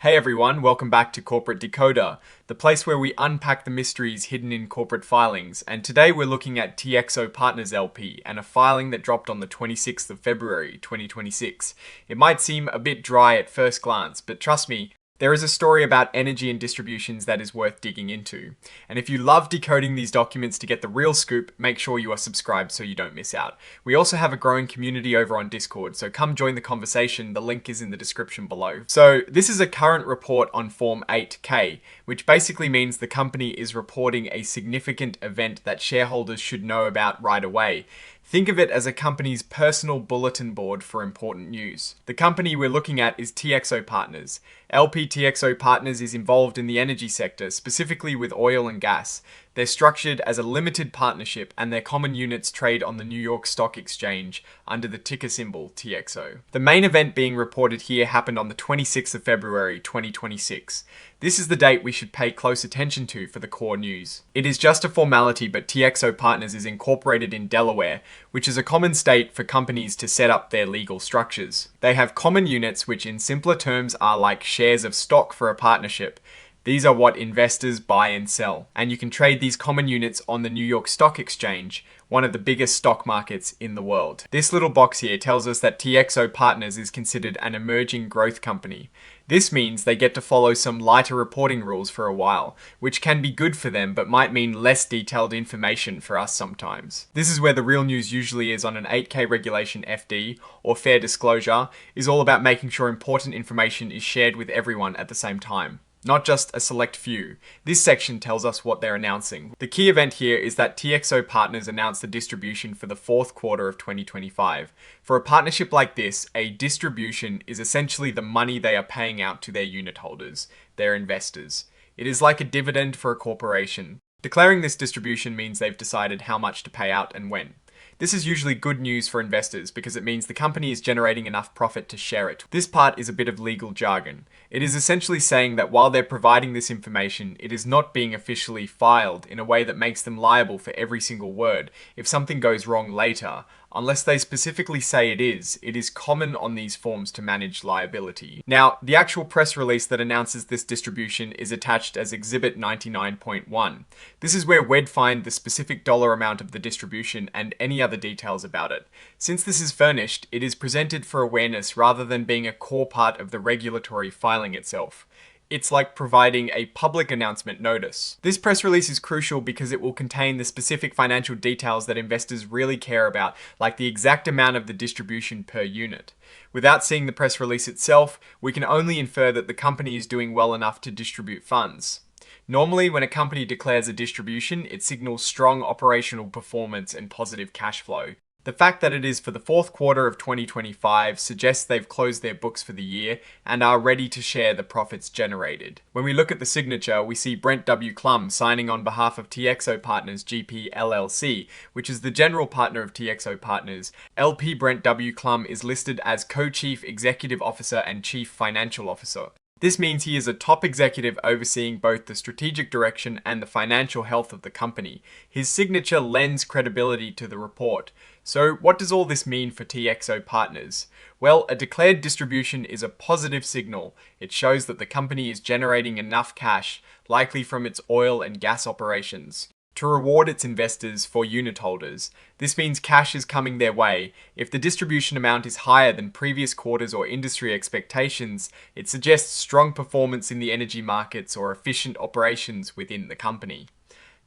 Hey everyone, welcome back to Corporate Decoder, the place where we unpack the mysteries hidden in corporate filings. And today we're looking at TXO Partners LP and a filing that dropped on the 26th of February 2026. It might seem a bit dry at first glance, but trust me, there is a story about energy and distributions that is worth digging into. And if you love decoding these documents to get the real scoop, make sure you are subscribed so you don't miss out. We also have a growing community over on Discord, so come join the conversation. The link is in the description below. So this is a current report on Form 8K, which basically means the company is reporting a significant event that shareholders should know about right away. Think of it as a company's personal bulletin board for important news. The company we're looking at is TXO Partners. LP TXO Partners is involved in the energy sector, specifically with oil and gas. They're structured as a limited partnership and their common units trade on the New York Stock Exchange under the ticker symbol TXO. The main event being reported here happened on the 26th of February 2026. This is the date we should pay close attention to for the core news. It is just a formality, but TXO Partners is incorporated in Delaware, which is a common state for companies to set up their legal structures. They have common units, which in simpler terms are like shares of stock for a partnership. These are what investors buy and sell, and you can trade these common units on the New York Stock Exchange, one of the biggest stock markets in the world. This little box here tells us that TXO Partners is considered an emerging growth company. This means they get to follow some lighter reporting rules for a while, which can be good for them but might mean less detailed information for us sometimes. This is where the real news usually is on an 8K regulation FD, or fair disclosure, is all about making sure important information is shared with everyone at the same time, not just a select few. This section tells us what they're announcing. The key event here is that TXO Partners announced the distribution for the fourth quarter of 2025. For a partnership like this, a distribution is essentially the money they are paying out to their unit holders, their investors. It is like a dividend for a corporation. Declaring this distribution means they've decided how much to pay out and when. This is usually good news for investors because it means the company is generating enough profit to share it. This part is a bit of legal jargon. It is essentially saying that while they're providing this information, it is not being officially filed in a way that makes them liable for every single word if something goes wrong later. Unless they specifically say it is common on these forms to manage liability. Now, the actual press release that announces this distribution is attached as Exhibit 99.1. This is where we'd find the specific dollar amount of the distribution and any other details about it. Since this is furnished, it is presented for awareness rather than being a core part of the regulatory filing itself. It's like providing a public announcement notice. This press release is crucial because it will contain the specific financial details that investors really care about, like the exact amount of the distribution per unit. Without seeing the press release itself, we can only infer that the company is doing well enough to distribute funds. Normally, when a company declares a distribution, it signals strong operational performance and positive cash flow. The fact that it is for the fourth quarter of 2025 suggests they've closed their books for the year and are ready to share the profits generated. When we look at the signature, we see Brent W. Klum signing on behalf of TXO Partners GP LLC, which is the general partner of TXO Partners. LP Brent W. Klum is listed as Co-Chief Executive Officer and Chief Financial Officer. This means he is a top executive overseeing both the strategic direction and the financial health of the company. His signature lends credibility to the report. So what does all this mean for TXO Partners? Well, a declared distribution is a positive signal. It shows that the company is generating enough cash, likely from its oil and gas operations, to reward its investors for unit holders. This means cash is coming their way. If the distribution amount is higher than previous quarters or industry expectations, it suggests strong performance in the energy markets or efficient operations within the company.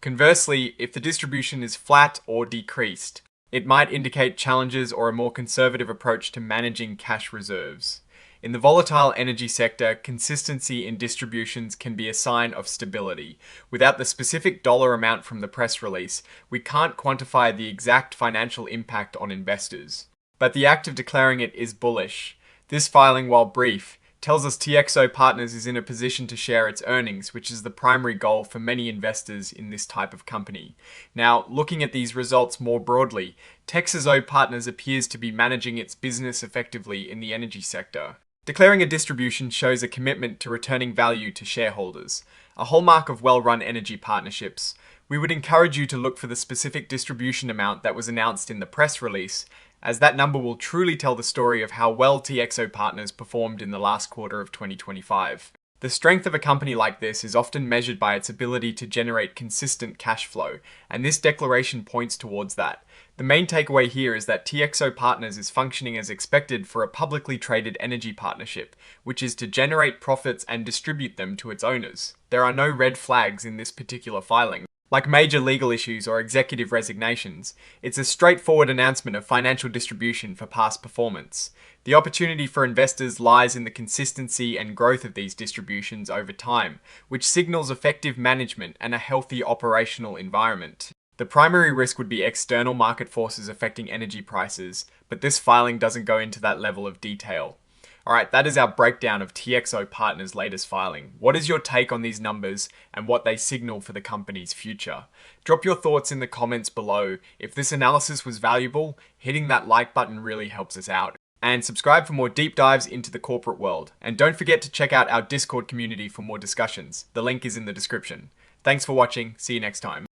Conversely, if the distribution is flat or decreased, it might indicate challenges or a more conservative approach to managing cash reserves. In the volatile energy sector, consistency in distributions can be a sign of stability. Without the specific dollar amount from the press release, we can't quantify the exact financial impact on investors. But the act of declaring it is bullish. This filing, while brief, tells us TXO Partners is in a position to share its earnings, which is the primary goal for many investors in this type of company. Now, looking at these results more broadly, TXO Partners appears to be managing its business effectively in the energy sector. Declaring a distribution shows a commitment to returning value to shareholders, a hallmark of well-run energy partnerships. We would encourage you to look for the specific distribution amount that was announced in the press release, as that number will truly tell the story of how well TXO Partners performed in the last quarter of 2025. The strength of a company like this is often measured by its ability to generate consistent cash flow, and this declaration points towards that. The main takeaway here is that TXO Partners is functioning as expected for a publicly traded energy partnership, which is to generate profits and distribute them to its owners. There are no red flags in this particular filing. Like major legal issues or executive resignations, it's a straightforward announcement of financial distribution for past performance. The opportunity for investors lies in the consistency and growth of these distributions over time, which signals effective management and a healthy operational environment. The primary risk would be external market forces affecting energy prices, but this filing doesn't go into that level of detail. Alright, that is our breakdown of TXO Partners' latest filing. What is your take on these numbers and what they signal for the company's future? Drop your thoughts in the comments below. If this analysis was valuable, hitting that like button really helps us out. And subscribe for more deep dives into the corporate world. And don't forget to check out our Discord community for more discussions. The link is in the description. Thanks for watching. See you next time.